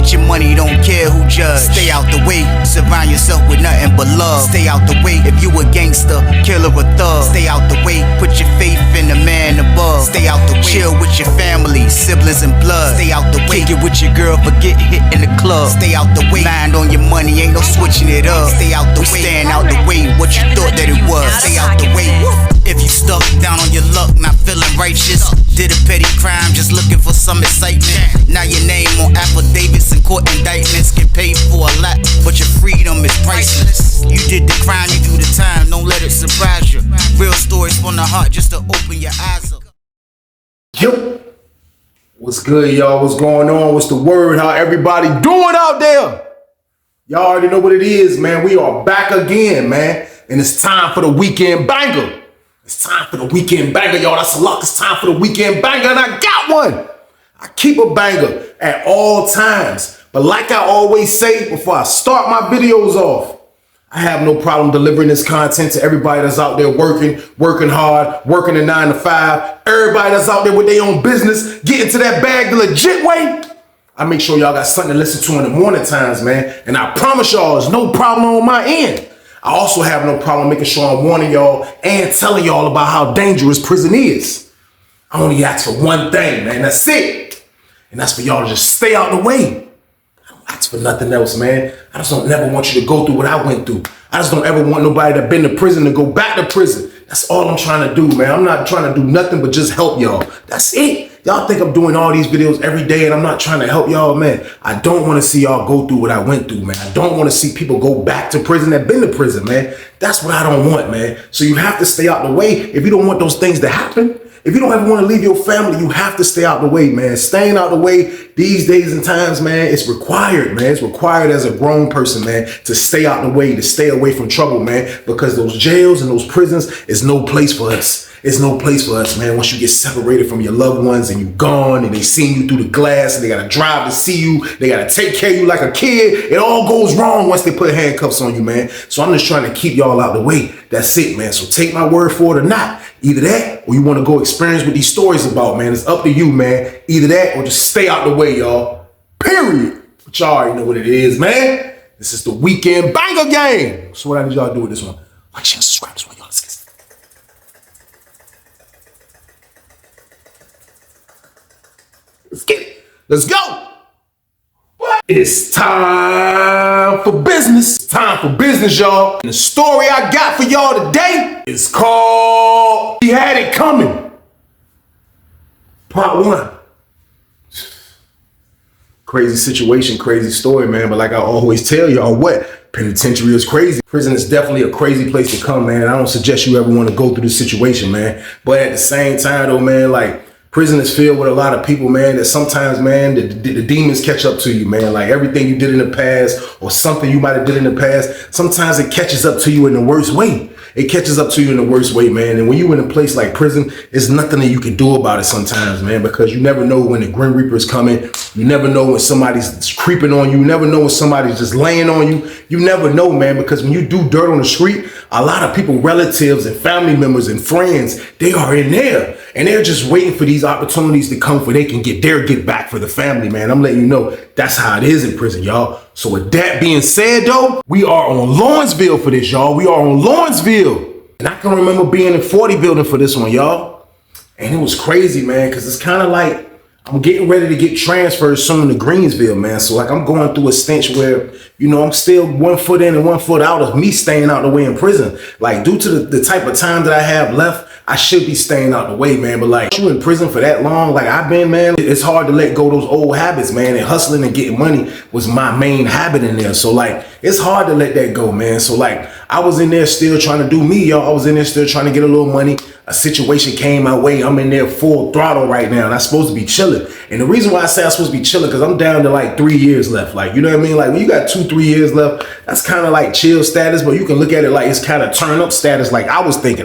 Get your money, don't care who judge. Stay out the way, surround yourself with nothing but love. Stay out the way, if you a gangster, killer or thug. Stay out the way, put your faith in the man above. Stay out the way, chill with your family, siblings and blood. Stay out the way, kick it with your girl, forget hit in the club. Stay out the way, mind on your money, ain't no switching it up. Stay out the way, stand out the way, what you thought that it was. Stay out the way. If you stuck down on your luck, not feeling righteous, did a petty crime, just looking for some excitement. Now your name on affidavits and court indictments, get paid for a lot, but your freedom is priceless. You did the crime, you do the time, don't let it surprise you. Real stories from the heart, just to open your eyes up. Yo, what's good, y'all? What's going on? What's the word? How everybody doing out there? Y'all already know what it is, man. We are back again, man, and it's time for the weekend banger. It's time for the weekend banger, y'all. That's a lock. It's time for the weekend banger, and I got one. I keep a banger at all times. But like I always say before I start my videos off, I have no problem delivering this content to everybody that's out there working hard, working the 9 to 5. Everybody that's out there with their own business, getting to that bag the legit way. I make sure y'all got something to listen to in the morning times, man. And I promise y'all, there's no problem on my end. I also have no problem making sure I'm warning y'all and telling y'all about how dangerous prison is. I only ask for one thing, man. That's it. And that's for y'all to just stay out of the way. I don't ask for nothing else, man. I just don't never want you to go through what I went through. I just don't ever want nobody that been to prison to go back to prison. That's all I'm trying to do, man. I'm not trying to do nothing but just help y'all. That's it. Y'all think I'm doing all these videos every day and I'm not trying to help y'all, man. I don't want to see y'all go through what I went through, man. I don't want to see people go back to prison that been to prison, man. That's what I don't want, man. So you have to stay out the way if you don't want those things to happen. If you don't ever want to leave your family, you have to stay out the way, man. Staying out the way these days and times, man, it's required, man. It's required as a grown person, man, to stay out the way, to stay away from trouble, man, because those jails and those prisons is no place for us. It's no place for us, man. Once you get separated from your loved ones and you gone and they seen you through the glass and they got to drive to see you, they got to take care of you like a kid. It all goes wrong once they put handcuffs on you, man. So I'm just trying to keep y'all out the way. That's it, man. So take my word for it or not. Either that or you want to go experience what these stories about, man. It's up to you, man. Either that or just stay out the way, y'all. Period. But y'all already know what it is, man. This is the weekend banger game. So what I need y'all to do with this one? Like, share, subscribe this one, y'all. Let's get it. Let's get it. Let's go. What? It's time for business. It's time for business, y'all. And the story I got for y'all today is called He Had It Coming. Part 1. Crazy situation, crazy story, man. But like I always tell y'all, what? Penitentiary is crazy. Prison is definitely a crazy place to come, man. I don't suggest you ever want to go through this situation, man. But at the same time, though, man, like, prison is filled with a lot of people, man, that sometimes, man, the demons catch up to you, man. Like everything you did in the past or something you might have did in the past, sometimes it catches up to you in the worst way. It catches up to you in the worst way, man. And when you're in a place like prison, there's nothing that you can do about it sometimes, man, because you never know when the Grim Reaper is coming. You never know when somebody's creeping on you. You never know when somebody's just laying on you. You never know, man, because when you do dirt on the street, a lot of people, relatives and family members and friends, they are in there. And they're just waiting for these opportunities to come where they can get their get back for the family, man. I'm letting you know that's how it is in prison, y'all. So with that being said, though, we are on Lawrenceville for this, y'all. We are on Lawrenceville. And I can remember being in 40 building for this one, y'all. And it was crazy, man, because it's kind of like I'm getting ready to get transferred soon to Greensville, man. So like I'm going through a stench where, you know, I'm still 1 foot in and 1 foot out of me staying out the way in prison. Like due to the type of time that I have left, I should be staying out the way, man. But like you in prison for that long, like I've been, man, it's hard to let go of those old habits, man. And hustling and getting money was my main habit in there. So like, it's hard to let that go, man. So like, I was in there still trying to do me, y'all. I was in there still trying to get a little money. A situation came my way. I'm in there full throttle right now. And I'm supposed to be chilling. And the reason why I say I'm supposed to be chilling, because I'm down to like 3 years left. Like, you know what I mean? Like when you got 2-3 years left, that's kind of like chill status, but you can look at it like it's kind of turn up status. Like I was thinking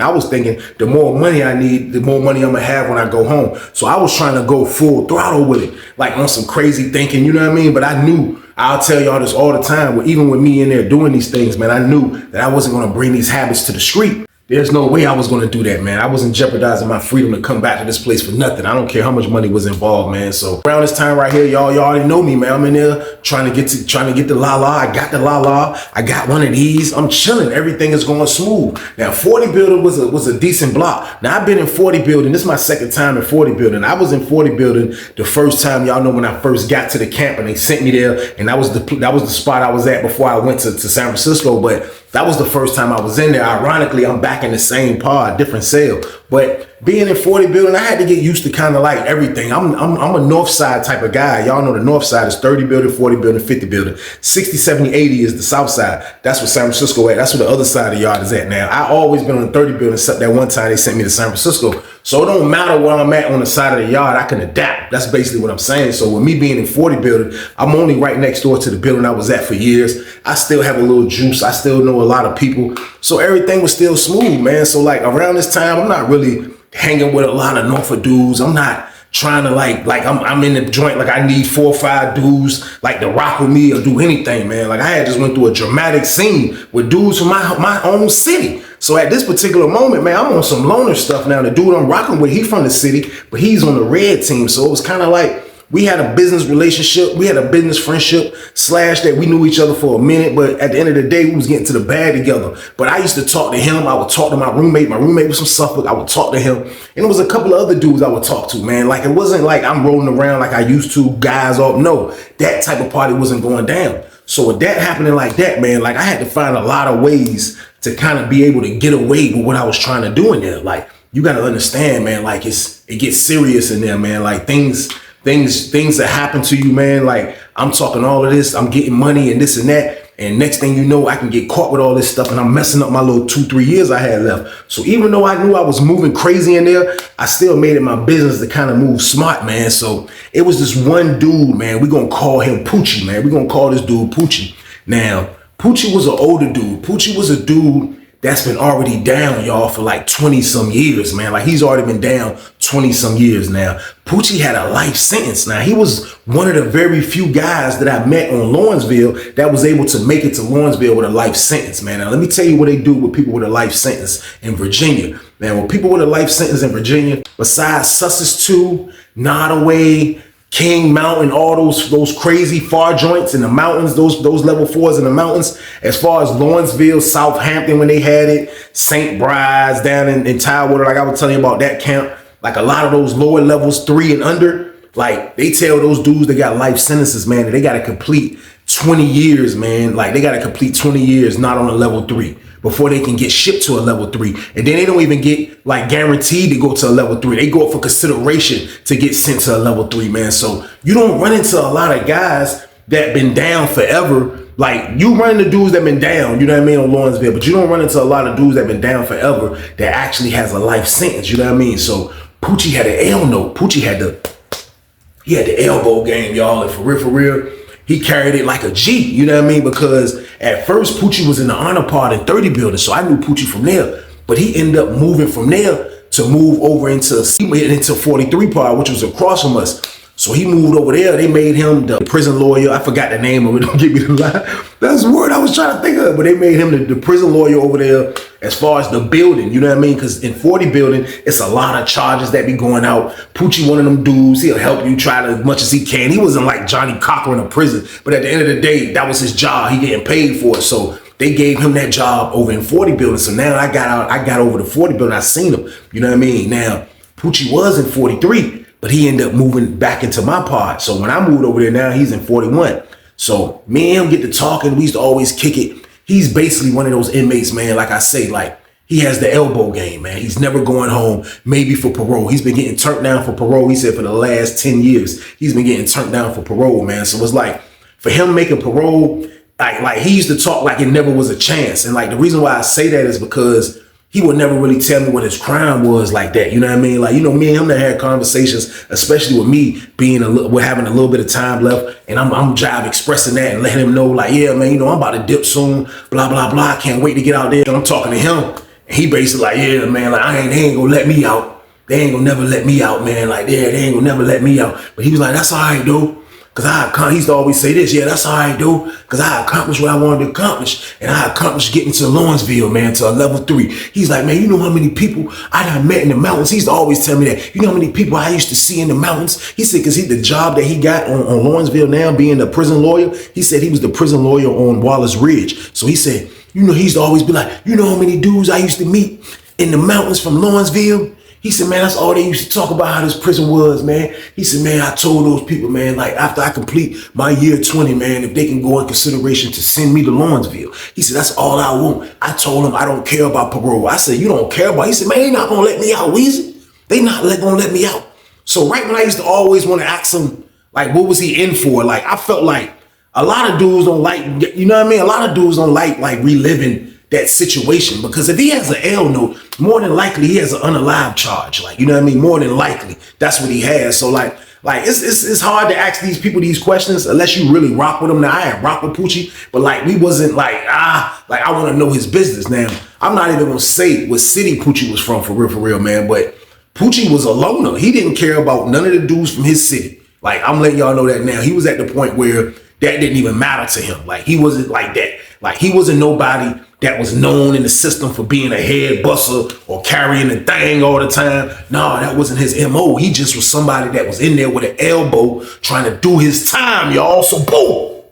the more money I need, the more money I'm gonna have when I go home. So I was trying to go full throttle with it, like on some crazy thinking, you know what I mean? But I knew, I'll tell y'all this all the time, even with me in there doing these things, man, I knew that I wasn't gonna bring these habits to the street. There's no way I was going to do that, man. I wasn't jeopardizing my freedom to come back to this place for nothing. I don't care how much money was involved, man. So around this time right here, y'all already know me, man. I'm in there trying to get the la-la. I got the la-la. I got one of these. I'm chilling. Everything is going smooth. Now, 40 building was a decent block. Now, I've been in 40 building. This is my second time in 40 building. I was in 40 building the first time, y'all know, when I first got to the camp and they sent me there, and that was the spot I was at before I went to San Francisco. But that was the first time I was in there. Ironically, I'm back in the same pod, different cell. But being in 40 building, I had to get used to kind of like everything. I'm a north side type of guy. Y'all know the north side is 30 building, 40 building, 50 building. 60, 70, 80 is the south side. That's where San Francisco at. That's where the other side of the yard is at now. I always been on the 30 building, except that one time they sent me to San Francisco. So it don't matter where I'm at on the side of the yard, I can adapt. That's basically what I'm saying. So with me being in 40 building, I'm only right next door to the building I was at for years. I still have a little juice. I still know a lot of people. So everything was still smooth, man. So like around this time, I'm not really hanging with a lot of Norfolk dudes. I'm not trying to like I'm in the joint like I need 4 or 5 dudes like to rock with me or do anything, man. Like I had just went through a dramatic scene with dudes from my own city. So at this particular moment, man, I'm on some loner stuff now. The dude I'm rocking with, he from the city, but he's on the red team. So it was kind of like we had a business relationship. We had a business friendship / that we knew each other for a minute. But at the end of the day, we was getting to the bag together. But I used to talk to him. I would talk to my roommate. My roommate was from Suffolk. I would talk to him. And there was a couple of other dudes I would talk to, man. Like it wasn't like I'm rolling around like I used to, guys off. No, that type of party wasn't going down. So with that happening like that, man, like I had to find a lot of ways to kind of be able to get away with what I was trying to do in there. Like you got to understand, man, like it gets serious in there, man. Like things that happen to you, man. Like I'm talking all of this, I'm getting money and this and that. And next thing you know, I can get caught with all this stuff and I'm messing up my little 2-3 years I had left. So even though I knew I was moving crazy in there, I still made it my business to kind of move smart, man. So it was this one dude, man. We're going to call him Poochie, man. We're going to call this dude Poochie. Now, Poochie was an older dude. Poochie was a dude that's been already down, y'all, for like 20 some years, man. Like he's already been down 20 some years now. Poochie had a life sentence. Now he was one of the very few guys that I met on Lawrenceville that was able to make it to Lawrenceville with a life sentence, man. Now let me tell you what they do with people with a life sentence in Virginia. Man, with people with a life sentence in Virginia, besides Sussex 2, Nottoway, King Mountain, all those crazy far joints in the mountains, those level 4s in the mountains, as far as Lawrenceville, Southampton when they had it, St. Bride's down in Tidewater, like I was telling you about that camp, like a lot of those lower levels 3 and under, like they tell those dudes that got life sentences, man, that they got to complete 20 years, man. Like they got to complete 20 years not on a level 3 before they can get shipped to a level 3. And then they don't even get like guaranteed to go to a level 3. They go up for consideration to get sent to a level 3, man. So you don't run into a lot of guys that been down forever. Like you run into dudes that been down, you know what I mean, on Lawrenceville, but you don't run into a lot of dudes that been down forever that actually has a life sentence, you know what I mean? So Poochie had an L note. Poochie had the elbow game, y'all, and for real, he carried it like a G, you know what I mean? Because at first, Poochie was in the honor part in 30 building, so I knew Poochie from there. But he ended up moving from there to move over into 43 part, which was across from us. So he moved over there. They made him the prison lawyer. I forgot the name of it. Don't give me the lie. That's the word I was trying to think of. But they made him the prison lawyer over there as far as the building. You know what I mean? Because in 40 building, it's a lot of charges that be going out. Poochie, one of them dudes, he'll help you try to as much as he can. He wasn't like Johnny Cocker in a prison. But at the end of the day, that was his job. He getting paid for it. So they gave him that job over in 40 building. So now I got over to 40 building. I seen him. You know what I mean? Now, Poochie was in 43. But he ended up moving back into my pod. So when I moved over there now, he's in 41. So me and him get to talking. We used to always kick it. He's basically one of those inmates, man. Like I say, like he has the elbow game, man. He's never going home, maybe for parole. He's been getting turned down for parole. He said for the last 10 years, he's been getting turned down for parole, man. So it's like for him making parole, like he used to talk like it never was a chance. And like the reason why I say that is because he would never really tell me what his crime was like that. You know what I mean? Like, you know, me and him that had conversations, especially with me being with having a little bit of time left. And I'm jive expressing that and letting him know like, yeah, man, you know, I'm about to dip soon, blah, blah, blah. I can't wait to get out there. And I'm talking to him. And he basically like, yeah, man, like they ain't gonna let me out. They ain't gonna never let me out, man. Like, yeah, they ain't gonna never let me out. But he was like, that's all right, dude. he used to always say this, yeah, that's all right, dude, because I accomplished what I wanted to accomplish, and I accomplished getting to Lawrenceville, man, to a level 3. He's like, man, you know how many people I done met in the mountains? He used to always tell me that. You know how many people I used to see in the mountains? He said, because the job that he got on Lawrenceville now, being a prison lawyer, he said he was the prison lawyer on Wallace Ridge. So he said, you know, he used to always be like, you know how many dudes I used to meet in the mountains from Lawrenceville? He said, man, that's all they used to talk about how this prison was, man. He said, man, I told those people, man, like after I complete my year 20, man, if they can go in consideration to send me to Lawrenceville. He said, that's all I want. I told him I don't care about parole. I said, you don't care about it? He said, man, they not gonna let me out, Weezy. They not gonna let me out. So right when I used to always want to ask him, like, what was he in for? Like, I felt like a lot of dudes don't like, you know what I mean? A lot of dudes don't like reliving that situation, because if he has an L note, more than likely he has an unalive charge. Like, you know what I mean? More than likely that's what he has. So like it's hard to ask these people these questions unless you really rock with them. Now I had rock with Poochie, but like we wasn't like I want to know his business. Now I'm not even gonna say what city Poochie was from for real, man. But Poochie was a loner. He didn't care about none of the dudes from his city. Like, I'm letting y'all know that now. He was at the point where that didn't even matter to him. Like, he wasn't like that. Like, he wasn't nobody that was known in the system for being a head buster or carrying the thing all the time. No, that wasn't his MO. He just was somebody that was in there with an elbow trying to do his time, y'all. So, boom.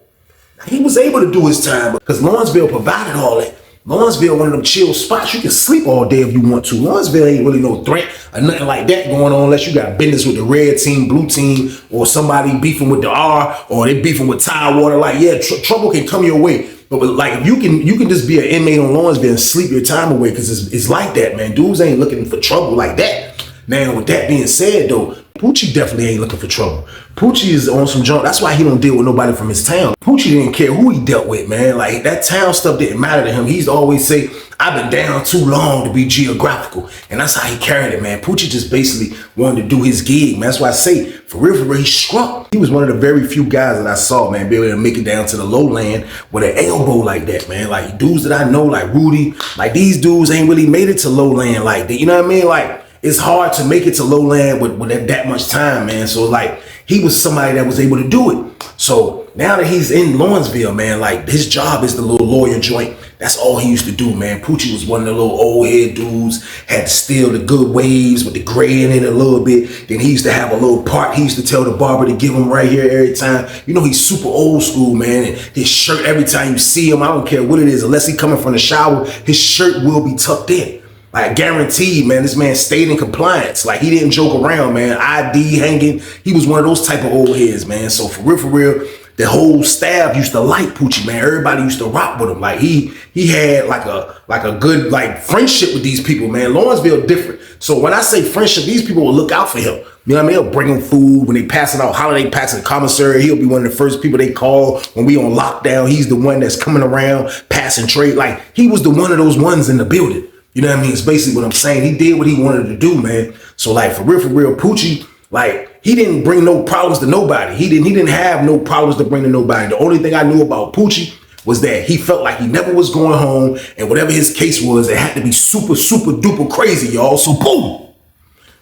He was able to do his time because Lawrenceville provided all that. Lawrenceville, one of them chill spots. You can sleep all day if you want to. Lawrenceville ain't really no threat or nothing like that going on unless you got business with the red team, blue team, or somebody beefing with the R, or they beefing with Tidewater. Like, yeah, trouble can come your way. But like, if you can just be an inmate on Lawrenceville and sleep your time away, because it's like that, man. Dudes ain't looking for trouble like that. Now, with that being said, though, Poochie definitely ain't looking for trouble. Poochie is on some junk. That's why he don't deal with nobody from his town. Poochie didn't care who he dealt with, man. Like, that town stuff didn't matter to him. He used to always say, I've been down too long to be geographical. And that's how he carried it, man. Poochie just basically wanted to do his gig, man. That's why I say, for real, he struck. He was one of the very few guys that I saw, man, be able to make it down to the lowland with an elbow like that, man. Like, dudes that I know, like Rudy, like, these dudes ain't really made it to lowland like that. You know what I mean? Like, it's hard to make it to lowland with that much time, man. So like, he was somebody that was able to do it. So now that he's in Lawrenceville, man, like, his job is the little lawyer joint. That's all he used to do, man. Poochie was one of the little old head dudes, had to steal the good waves with the gray in it a little bit. Then he used to have a little part he used to tell the barber to give him right here every time. You know, he's super old school, man. And his shirt, every time you see him, I don't care what it is, unless he coming from the shower, his shirt will be tucked in. Like, guaranteed, man, this man stayed in compliance. Like, he didn't joke around, man. ID hanging. He was one of those type of old heads, man. So for real, the whole staff used to like Poochie, man. Everybody used to rock with him. Like, he had like a good like friendship with these people, man. Lawrenceville different. So when I say friendship, these people will look out for him. You know what I mean? They'll bring him food when they passing out holiday packs in the commissary. He'll be one of the first people they call when we on lockdown. He's the one that's coming around passing trade. Like, he was the one of those ones in the building. You know what I mean? It's basically what I'm saying. He did what he wanted to do, man. So like, for real, Poochie, like, he didn't bring no problems to nobody. He didn't have no problems to bring to nobody. The only thing I knew about Poochie was that he felt like he never was going home, and whatever his case was, it had to be super duper crazy, y'all. So boom.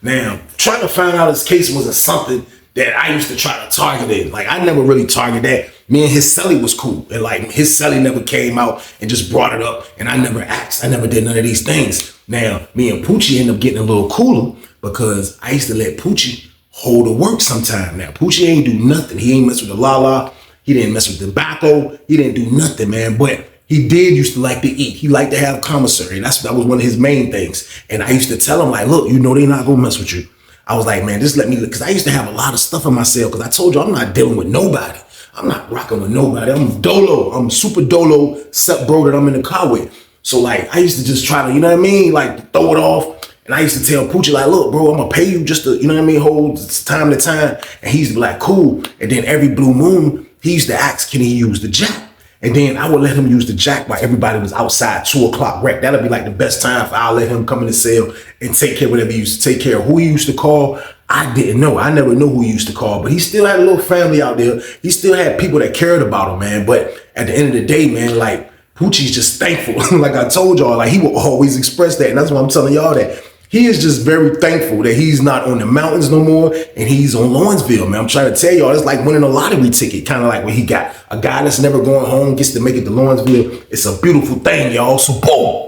Now, trying to find out his case wasn't something that I used to try to target it. Like, I never really targeted that. Me and his celly was cool. And like, his celly never came out and just brought it up. And I never asked. I never did none of these things. Now, me and Poochie ended up getting a little cooler because I used to let Poochie hold the work sometime. Now, Poochie ain't do nothing. He ain't mess with the la-la. He didn't mess with the tobacco. He didn't do nothing, man. But he did used to like to eat. He liked to have commissary. That was one of his main things. And I used to tell him, like, look, you know they not gonna mess with you. I was like, man, just let me, because I used to have a lot of stuff in my cell, because I told you I'm not dealing with nobody. I'm not rocking with nobody. I'm dolo. I'm super dolo, except bro that I'm in the car with. So like, I used to just try to, you know what I mean? Like, throw it off. And I used to tell Poochie, like, look, bro, I'm gonna pay you just to, you know what I mean, hold time to time. And he used to be like, cool. And then every blue moon, he used to ask, can he use the jack? And then I would let him use the jack while everybody was outside, 2 o'clock rec. That'll be like the best time for I'll let him come in the cell and take care of whatever he used to take care of. Who he used to call, I didn't know. I never knew who he used to call, but he still had a little family out there. He still had people that cared about him, man. But at the end of the day, man, like, Poochie's just thankful. Like I told y'all, like, he will always express that. And that's why I'm telling y'all that He is just very thankful that he's not on the mountains no more and he's on Lawrenceville, man. I'm trying to tell y'all, it's like winning a lottery ticket, kind of like when he got a guy that's never going home, gets to make it to Lawrenceville. It's a beautiful thing, y'all. So boom.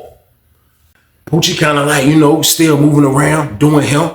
Poochie kind of like, still moving around, doing him.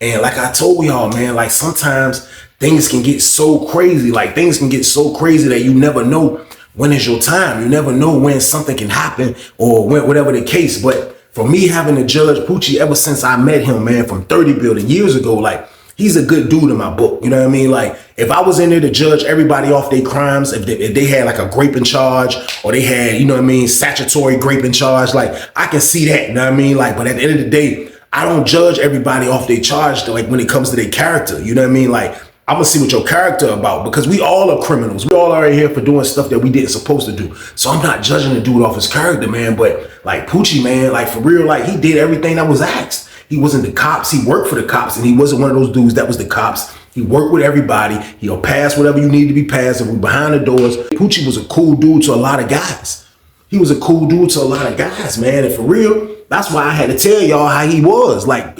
And like I told y'all, man, like sometimes things can get so crazy. Like things can get so crazy that you never know when is your time. You never know when something can happen or when, whatever the case. But for me having to judge Poochie ever since I met him, man, from 30 building years ago, like he's a good dude in my book. You know what I mean? Like if I was in there to judge everybody off their crimes, if they had like a grape in charge or they had, statutory grape in charge, like I can see that, you know what I mean? Like, but at the end of the day, I don't judge everybody off their charge, like when it comes to their character, you know what I mean? Like I'm gonna see what your character about, because we all are criminals. We all are here for doing stuff that we didn't supposed to do. So I'm not judging the dude off his character, man. But like Poochie, man, like for real, like he did everything that was asked. He wasn't the cops. He worked for the cops, and he wasn't one of those dudes that was the cops. He worked with everybody. He'll pass whatever you need to be passed. If we're behind the doors, Poochie was a cool dude to a lot of guys. He was a cool dude to a lot of guys, man. And for real, that's why I had to tell y'all how he was. Like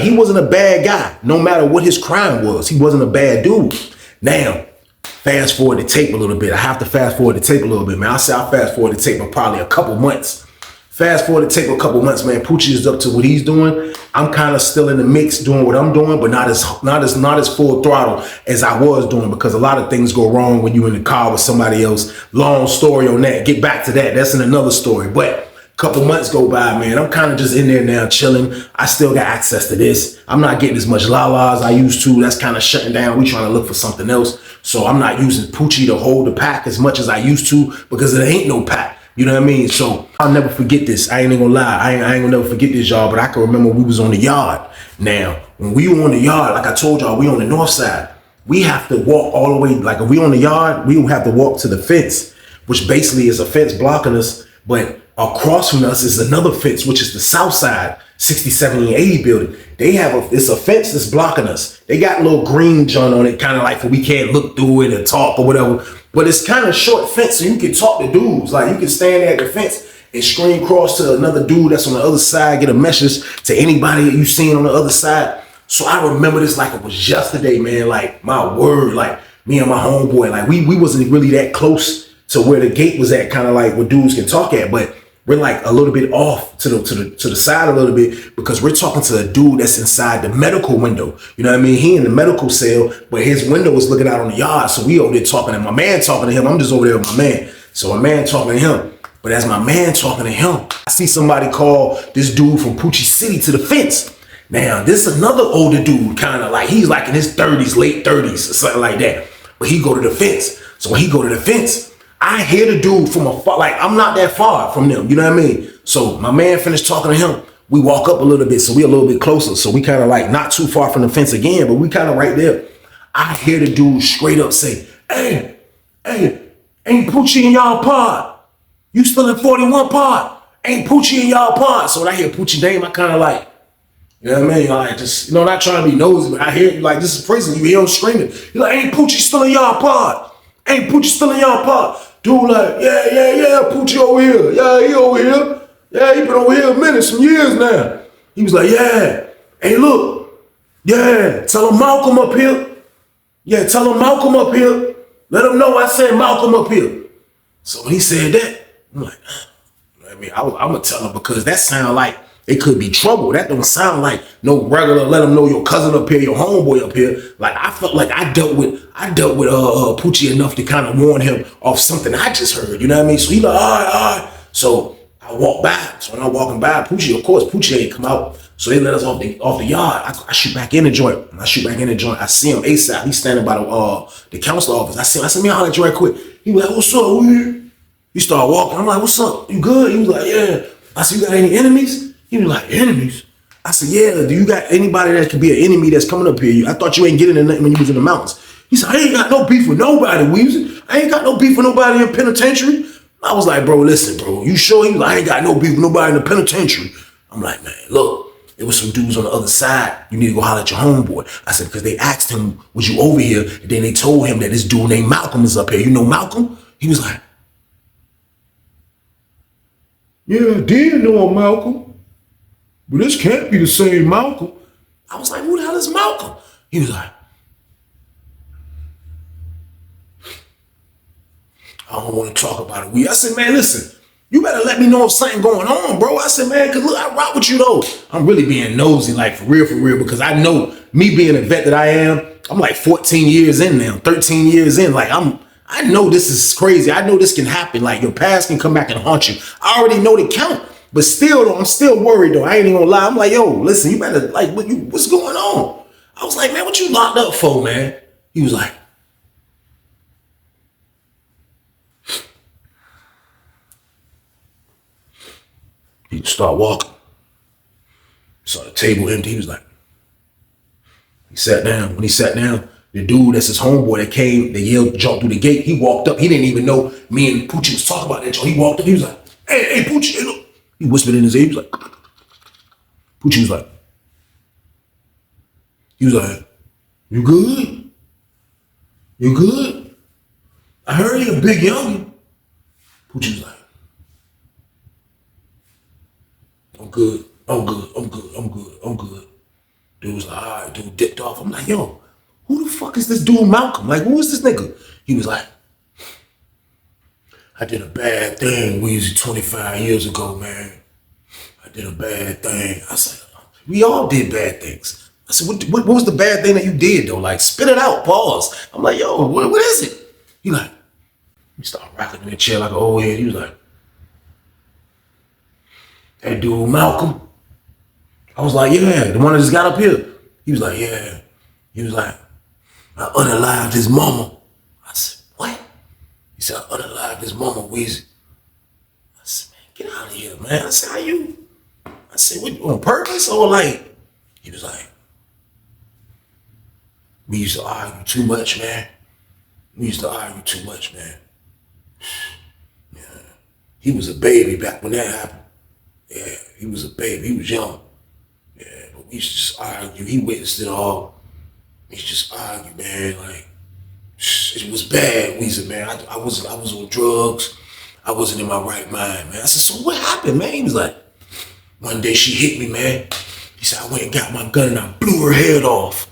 he wasn't a bad guy. No matter what his crime was, he wasn't a bad dude. Now, fast forward the tape a little bit. I have to fast forward the tape a little bit, man. I'll say I'll fast forward the tape for probably a couple months. Fast forward the tape a couple months, man. Poochie is up to what he's doing. I'm kind of still in the mix doing what I'm doing, but not as full throttle as I was doing, because a lot of things go wrong when you're in the car with somebody else. Long story on that. Get back to that. That's in another story. But couple months go by, man. I'm kind of just in there now chilling. I still got access to this. I'm not getting as much la-la as I used to. That's kind of shutting down. We trying to look for something else. So I'm not using Poochie to hold the pack as much as I used to, because there ain't no pack. You know what I mean? So I'll never forget this. I ain't gonna lie. I ain't gonna never forget this, y'all. But I can remember we was on the yard. Now, when we were on the yard, like I told y'all, we on the north side. We have to walk all the way. Like if we on the yard, we will have to walk to the fence, which basically is a fence blocking us. But across from us is another fence, which is the south side, 60, 70, and 80 building. They have it's a fence that's blocking us. They got a little green joint on it, kind of like we can't look through it and talk or whatever. But it's kind of short fence, so you can talk to dudes. Like you can stand there at the fence and scream across to another dude that's on the other side, get a message to anybody that you seen on the other side. So I remember this like it was yesterday, man. Like my word, like me and my homeboy, like we wasn't really that close to where the gate was at, kind of like where dudes can talk at, but we're like a little bit off to the side a little bit, because we're talking to a dude that's inside the medical window. You know what I mean? He in the medical cell, but his window was looking out on the yard. So we over there talking, and my man talking to him. I'm just over there with my man. So my man talking to him. But as my man talking to him, I see somebody call this dude from Poochie City to the fence. Now, this is another older dude, kind of like, he's like in his 30s, late 30s or something like that. But he go to the fence. So when he go to the fence, I hear the dude from afar, like I'm not that far from them, you know what I mean? So my man finished talking to him. We walk up a little bit, so we a little bit closer. So we kind of like not too far from the fence again, but we kind of right there. I hear the dude straight up say, hey, ain't Poochie in y'all pod? You still in 41 pod? Ain't Poochie in y'all pod? So when I hear Poochie name, I kind of like, you know what I mean? Like just, not trying to be nosy, but I hear like, this is prison. You hear him screaming. He's like, ain't Poochie still in y'all pod? Ain't Poochie still in y'all pod? Dude like, yeah, Poochie over here. Yeah, he over here. Yeah, he been over here a minute, some years now. He was like, yeah. Hey, look. Yeah, tell him Malcolm up here. Yeah, tell him Malcolm up here. Let him know I said Malcolm up here. So when he said that, I'm like, I mean, I'm going to tell him, because that sound like it could be trouble. That don't sound like no regular, let him know your cousin up here, your homeboy up here. Like I felt like I dealt with Poochie enough to kind of warn him off something I just heard. You know what I mean? So he like, all right. So I walk by. So when I'm walking by Poochie, of course, Poochie ain't come out. So they let us off the yard. I shoot back in the joint. When I shoot back in the joint, I see him ASAP. He's standing by the council office. I see him. I said, man, holler at you right quick. He was like, what's up? Who you? He started walking. I'm like, what's up? You good? He was like, yeah. I said, you got any enemies? He was like, enemies? I said, yeah, do you got anybody that could be an enemy that's coming up here? I thought you ain't getting in nothing when you was in the mountains. He said, I ain't got no beef with nobody, Weezy. I ain't got no beef with nobody in penitentiary. I was like, bro, listen, bro, you sure? He was like, I ain't got no beef with nobody in the penitentiary. I'm like, man, look, there was some dudes on the other side. You need to go holler at your homeboy. I said, because they asked him, was you over here? And then they told him that this dude named Malcolm is up here. You know Malcolm? He was like, yeah, I did know him, Malcolm. but this can't be the same Malcolm. I was like, who the hell is Malcolm? He was like, I don't want to talk about it. I said, man, listen, you better let me know if something going on, bro. I said, man, because look, I rock with you, though. I'm really being nosy, like, for real, because I know me being a vet that I am, I'm like 14 years in now, 13 years in. Like, I know this is crazy. I know this can happen. Like, your past can come back and haunt you. I already know the count. But still, though, I'm still worried, though. I ain't even gonna lie. I'm like, yo, listen, you better, like, what's going on? I was like, man, what you locked up for, man? He was like, he start walking. Saw the table empty. He was like, he sat down. When he sat down, the dude that's his homeboy that came, that yelled, jumped through the gate, he walked up. He didn't even know me and Poochie was talking about that. So he walked up. He was like, hey, Poochie, hey, look. He whispered in his ear. He was like, Poochie was like, you good? You good? I heard you a big youngin'. Poochie was like, I'm good. Dude was like, all right, dude dipped off. I'm like, yo, who the fuck is this dude Malcolm? Like, who is this nigga? He was like, I did a bad thing, Weezy, 25 years ago, man. I did a bad thing. I said, we all did bad things. I said, what was the bad thing that you did, though? Like, spit it out, pause. I'm like, yo, what is it? He like, he started rocking in the chair like an old head. He was like, that dude Malcolm. I was like, yeah, the one that just got up here. He was like, yeah. He was like, I unalived his mama. I said, what? He said, I unalived his mama, Weezy. I said, man, get out of here, man. I said, how you? I said, what, on purpose or like? He was like, we used to argue too much, man. Yeah. He was a baby back when that happened. Yeah, he was a baby. He was young. Yeah, but we used to just argue. He witnessed it all. We used to just argue, man. Like, it was bad, Weezy, man. I was on drugs. I wasn't in my right mind, man. I said, so what happened, man? He was like, one day she hit me, man. He said, I went and got my gun and I blew her head off.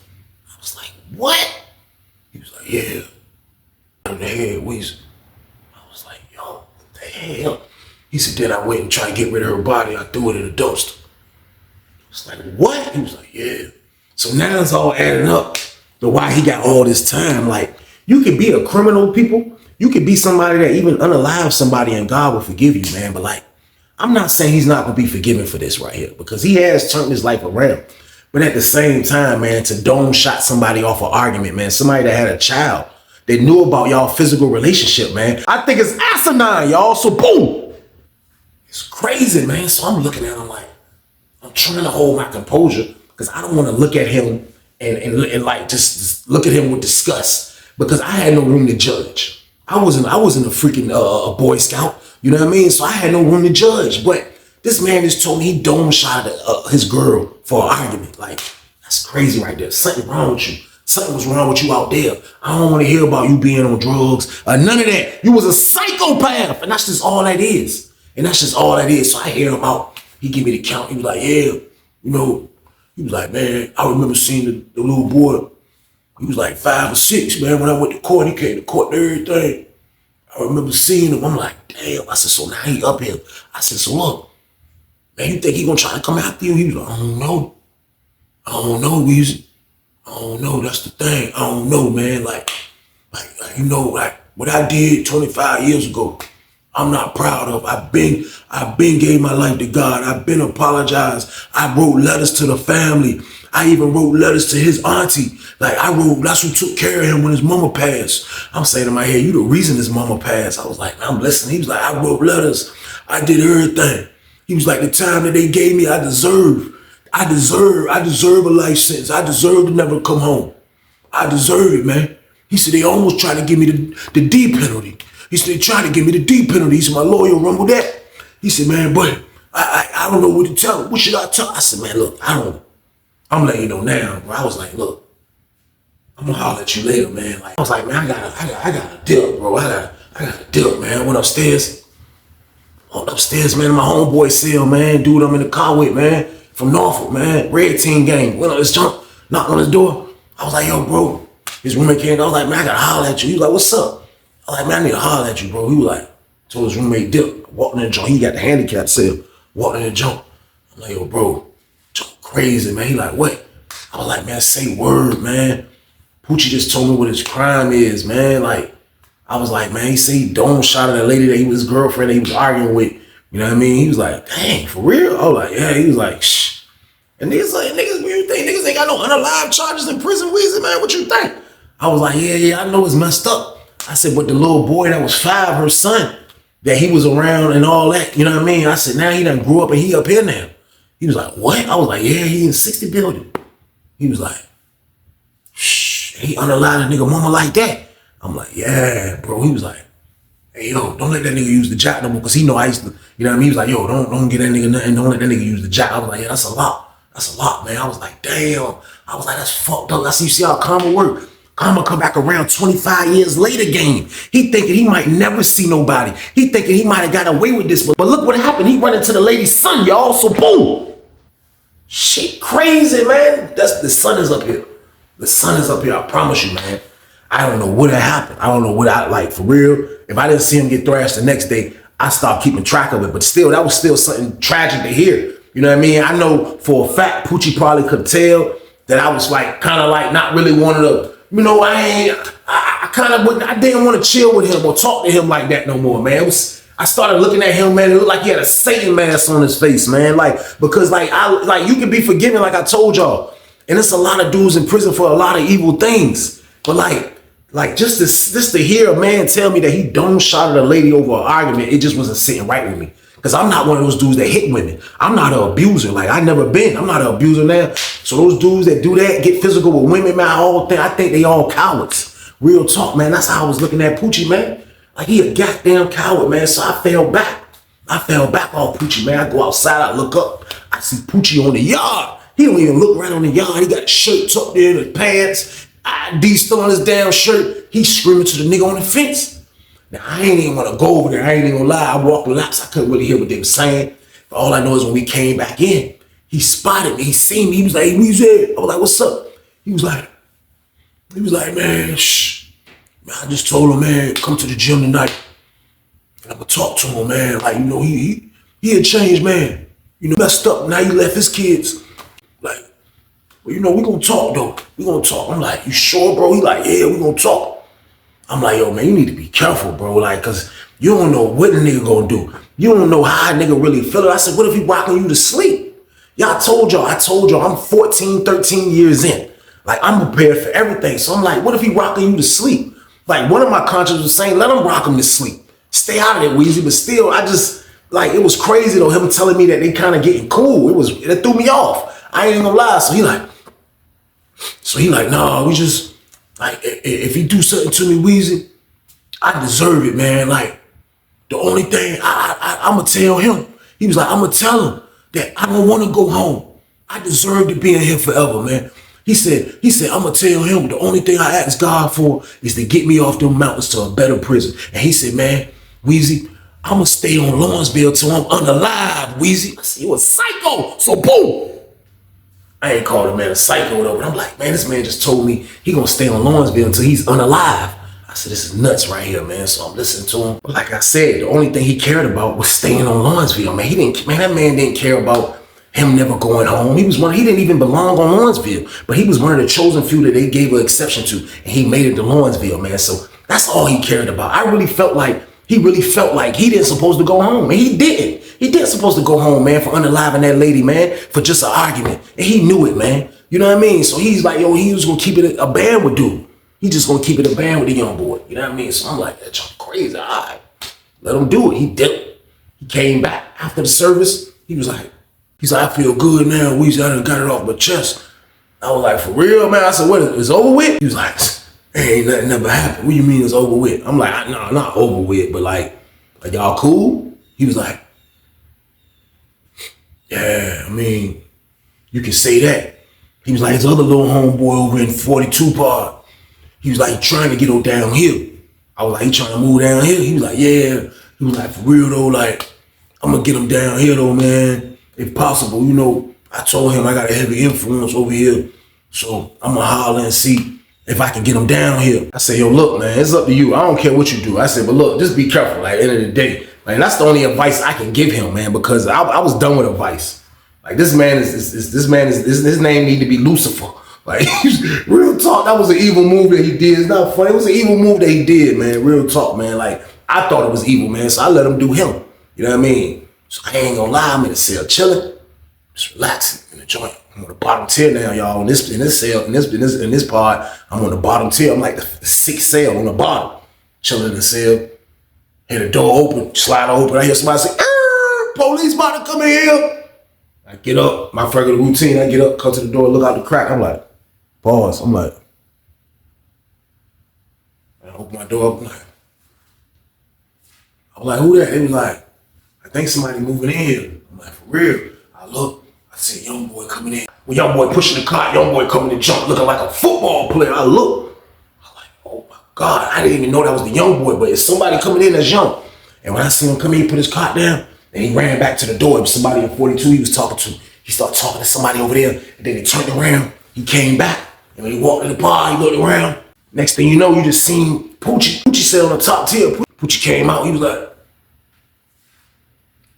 I was like, what? He was like, yeah. On the head, Weezy. I was like, yo, what the hell? He said, then I went and tried to get rid of her body. I threw it in a dumpster. I was like, what? He was like, yeah. So now it's all adding up to why he got all this time. Like, you could be a criminal, people. You could be somebody that even unalive somebody and God will forgive you, man. But like, I'm not saying he's not going to be forgiven for this right here because he has turned his life around. But at the same time, man, to dome shot somebody off an argument, man, somebody that had a child, that knew about y'all physical relationship, man. I think it's asinine, y'all. So boom. It's crazy, man. So I'm looking at him like, I'm trying to hold my composure because I don't want to look at him and like just look at him with disgust because I had no room to judge. I wasn't a freaking Boy Scout, you know what I mean? So I had no room to judge. But this man just told me he dome shot his girl for an argument. Like, that's crazy right there. Something wrong with you. Something was wrong with you out there. I don't want to hear about you being on drugs. None of that. You was a psychopath, and that's just all that is. And that's just all that is. So I hear him out. He give me the count. He was like, yeah, you know, he was like, man, I remember seeing the little boy. He was like 5 or 6, man. When I went to court, he came to court and everything. I remember seeing him. I'm like, damn. I said, so now he up here. I said, so look, man, you think he gonna try to come after you? He was like, I don't know, Weezy. I don't know. That's the thing. I don't know, man. Like you know, like what I did 25 years ago, I'm not proud of. I've been gave my life to God. I've been apologized. I wrote letters to the family. I even wrote letters to his auntie. Like that's who took care of him when his mama passed. I'm saying in my head, you the reason his mama passed. I was like, I'm listening. He was like, I wrote letters. I did everything. He was like, the time that they gave me, I deserve a life sentence. I deserve to never come home. I deserve it, man. He said, they almost tried to give me the D penalty. He said, they tried to give me the D penalty. He said, my lawyer rumbled that. He said, man, but I don't know what to tell him. What should I tell him? I said, man, look, I'm letting you know now, bro. I was like, look, I'm gonna holler at you later, man. Like, I was like, man, I gotta dip, bro. I gotta dip, man. I went upstairs, man, in my homeboy cell, man. Dude I'm in the car with, man. from Norfolk, man. Red team game. Went on this jump, knocked on his door. I was like, yo, bro. His roommate came. I was like, man, I gotta holler at you. He was like, what's up? I was like, man, I need to holler at you, bro. He was like, told his roommate Dip, walked in the jump. He got the handicap cell. Walked in the jump. I'm like, yo, bro, jump crazy, man. He like, what? I was like, man, say word, man. Poochie just told me what his crime is, man. Like, I was like, man, he said he dome shot at a lady that he was his girlfriend that he was arguing with. You know what I mean? He was like, dang, for real? I was like, yeah. He was like, shh. And niggas like, niggas, what you think? Niggas ain't got no unalive charges in prison, Weezy, man. What you think? I was like, yeah, I know it's messed up. I said, but the little boy that was 5, her son, that he was around and all that, you know what I mean? I said, now he done grew up and he up here now. He was like, what? I was like, yeah, he in 60 building. He was like, shh, he unalive a nigga mama like that. I'm like, yeah, bro. He was like, hey, yo, don't let that nigga use the jack no more, because he know I used to, you know what I mean? He was like, yo, don't get that nigga nothing. Don't let that nigga use the jack. I was like, yeah, that's a lot. That's a lot, man. I was like, damn. I was like, that's fucked up. I see, you see how karma work. Karma come back around 25 years later game. He thinking he might never see nobody. He thinking he might have got away with this. But look what happened. He run into the lady's son, y'all. So boom. Shit crazy, man. That's the sun is up here. The sun is up here. I promise you, man. I don't know what had happened. I don't know what I like for real. If I didn't see him get thrashed the next day, I stopped keeping track of it. But still, that was still something tragic to hear. You know what I mean? I know for a fact Poochie probably could tell that I was like kind of like not really wanting to, you know, I kind of wouldn't, I didn't want to chill with him or talk to him like that no more, man. I started looking at him, man. It looked like he had a Satan mask on his face, man. Like, because like you can be forgiven, like I told y'all. And it's a lot of dudes in prison for a lot of evil things. But like just to hear a man tell me that he dome shot at a lady over an argument, it just wasn't sitting right with me. Because I'm not one of those dudes that hit women. I'm not an abuser. Like, I never been. I'm not an abuser now. So those dudes that do that, get physical with women, man, I think they all cowards. Real talk, man. That's how I was looking at Poochie, man. Like, he a goddamn coward, man. So I fell back. I fell back off Poochie, man. I go outside, I look up. I see Poochie on the yard. He don't even look right on the yard. He got his shirt tucked in, his pants. ID still on his damn shirt. He's screaming to the nigga on the fence. Now, I ain't even want to go over there. I ain't even gonna lie. I walked the laps. I couldn't really hear what they were saying. But all I know is when we came back in, he spotted me. He seen me. He was like, hey, who's there? I was like, what's up? He was like, man, shh. Man, I just told him, man, come to the gym tonight. And I'm gonna talk to him, man. Like, you know, he had changed, man. You know, messed up. Now he left his kids. Like, well, you know, we gonna talk though. We gonna talk. I'm like, you sure, bro? He like, yeah, we gonna talk. I'm like, yo, man, you need to be careful, bro. Like, cause you don't know what the nigga gonna do. You don't know how a nigga really feel it. I said, what if he rocking you to sleep? Yeah, I told y'all, I'm 14, 13 years in. Like, I'm prepared for everything. So I'm like, what if he rocking you to sleep? Like, one of my conscience was saying, let him rock him to sleep. Stay out of it, Weezy. But still, I just, like, it was crazy though, him telling me that they kind of getting cool. It threw me off. I ain't gonna lie. So he like, nah, we just, like, if he do something to me, Weezy, I deserve it, man. Like, the only thing I'ma tell him, he was like, I'ma tell him that I don't want to go home. I deserve to be in here forever, man. He said, I'ma tell him the only thing I ask God for is to get me off them mountains to a better prison. And he said, man, Weezy, I'ma stay on Lawrenceville till I'm unalive, Weezy. I said, you a psycho. So boom. I ain't called a man a psycho though, but I'm like, man, this man just told me he gonna stay on Lawrenceville until he's unalive. I said, this is nuts right here, man. So I'm listening to him. But like I said, the only thing he cared about was staying on Lawrenceville, man. That man didn't care about him never going home. He didn't even belong on Lawrenceville, but he was one of the chosen few that they gave an exception to, and he made it to Lawrenceville, man. So that's all he cared about. He really felt like he didn't supposed to go home, and he didn't. He didn't supposed to go home, man, for unaliving that lady, man, for just an argument. And he knew it, man. You know what I mean? So he's like, yo, he was gonna keep it a band with dude. He just gonna keep it a band with the young boy. You know what I mean? So I'm like, that's crazy. All right, let him do it. He did it. He came back after the service. He's like, I feel good now. Weezy, I done got it off my chest. I was like, for real, man? I said, what, it's over with? He was like, ain't nothing never happened. What do you mean it's over with? I'm like, no, not over with, but like y'all cool? He was like, yeah, I mean, you can say that. He was like, his other little homeboy over in 42 Park. He was like, trying to get on down here. I was like, he trying to move down here? He was like, yeah. He was like, for real though, like, I'm gonna get him down here though, man. If possible, you know, I told him I got a heavy influence over here, so I'm gonna holler and see if I can get him down here. I said, yo, look, man, it's up to you. I don't care what you do. I said, but look, just be careful. Like, end of the day, like, that's the only advice I can give him, man, because I was done with advice. Like, this man his name need to be Lucifer. Like, real talk, that was an evil move that he did. It's not funny. It was an evil move that he did, man. Real talk, man. Like, I thought it was evil, man, so I let him do him. You know what I mean? So I ain't gonna lie, I'm in the cell chilling, just relaxing in the joint. I'm on the bottom tier now, y'all. In this cell, in this part, I'm on the bottom tier. I'm like the 6th cell on the bottom, chilling in the cell. Hear the door open, slide open. I hear somebody say, "Police about to come in here." I get up, my regular routine. I get up, come to the door, look out the crack. I'm like, pause. I'm like, I open my door up. I'm like, who that? They was like, I think somebody moving in here. I'm like, for real? I look, I see a young boy coming in. When young boy pushing the cart, young boy coming to jump, looking like a football player. I look, I'm like, oh my God, I didn't even know that was the young boy, but it's somebody coming in that's young. And when I see him come in, he put his cart down, and he ran back to the door. It was somebody in 42 he was talking to. He started talking to somebody over there, and then he turned around, he came back, and when he walked in the bar, he looked around. Next thing you know, you just seen Poochie. Poochie sat on the top tier. Poochie came out, he was like,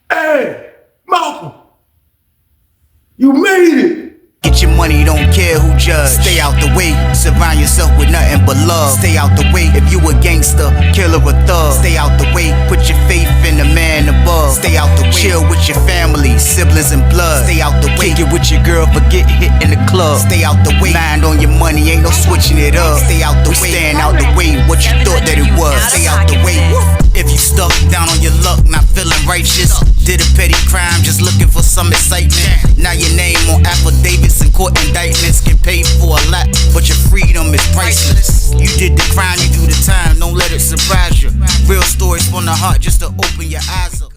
"Hey, Malcolm, you made it." Get your money, don't care who judge. Stay out the way, surround yourself with nothing but love. Stay out the way if you a gangster, killer or thug. Stay out the way, put your faith in the man above. Stay out the way, chill with your family, siblings and blood. Stay out the way, kick it with your girl, forget hit in the club. Stay out the way, mind on your money, ain't no switching it up. Stay out the way, stand out the way, what you thought that it was. Stay out the way. If you stuck down on your luck, not feeling righteous, did a petty crime, just looking for some excitement. Now your name on affidavits and court indictments, get paid for a lot, but your freedom is priceless. You did the crime, you do the time, don't let it surprise you. Real stories from the heart, just to open your eyes up.